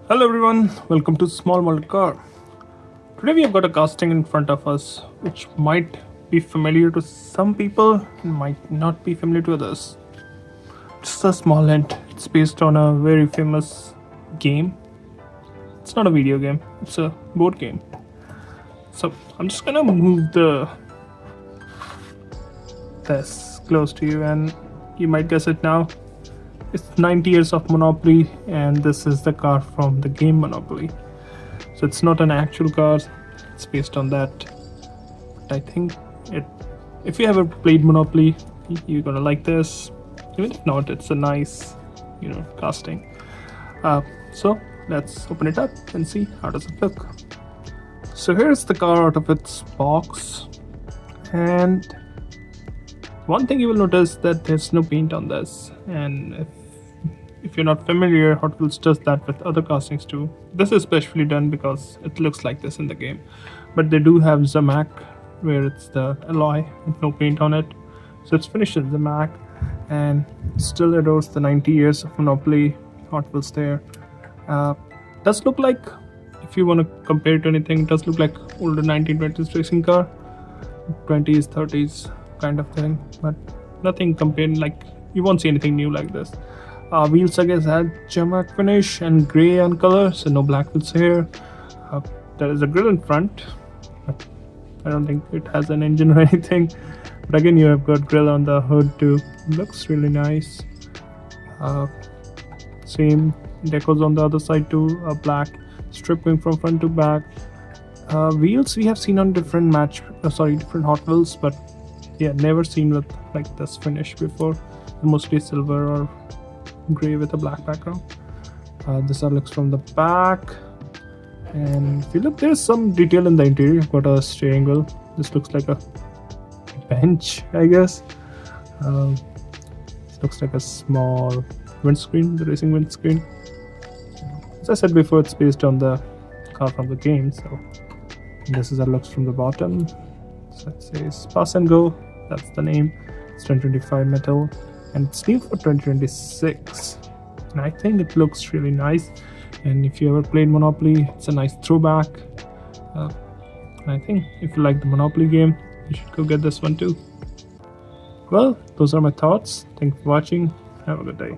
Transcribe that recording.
Hello everyone, welcome to Small Model Car. Today we have got a casting in front of us which might be familiar to some people and might not be familiar to others. Just a small hint, it's based on a very famous game. It's not a video game, it's a board game. So I'm just gonna move this close to you and you might guess it now. It's 90 years of Monopoly, and this is the car from the game Monopoly. So it's not an actual car, it's based on that. But I think if you ever played Monopoly, you're gonna like this. Even if not, it's a nice, casting. So let's open it up and see how does it look. So here's the car out of its box, and one thing you will notice that there's no paint on this, and if you're not familiar, Hot Wheels does that with other castings too. This is specially done because it looks like this in the game, but they do have Zamac where it's the alloy with no paint on it, so it's finished in Zamac and still adores the 90 years of Monopoly. Hot Wheels there. Does look like, if you want to compare it to anything, it does look like older 1920s racing car, 20s 30s kind of thing, but nothing compared, like you won't see anything new like this. Wheels I guess had Zamac finish and grey on color, so no black wheels here. There is a grill in front, but I don't think it has an engine or anything. But again, you have got grill on the hood too. Looks really nice. Same decos on the other side too. A black strip going from front to back. Wheels we have seen on different different Hot Wheels, but yeah, never seen with like this finish before. Mostly silver or grey with a black background. This looks from the back, and if you look, there's some detail in the interior. You've got a steering wheel. This looks like a bench, I guess. This looks like a small windscreen, the racing windscreen. As I said before, it's based on the car from the game, so this is how it looks from the bottom. So it says Pass and Go, that's the name. It's 2025 metal, and it's new for 2026, and I think it looks really nice. And if you ever played Monopoly, it's a nice throwback. And I think if you like the Monopoly game, you should go get this one too. Well, those are my thoughts. Thanks for watching. Have a good day.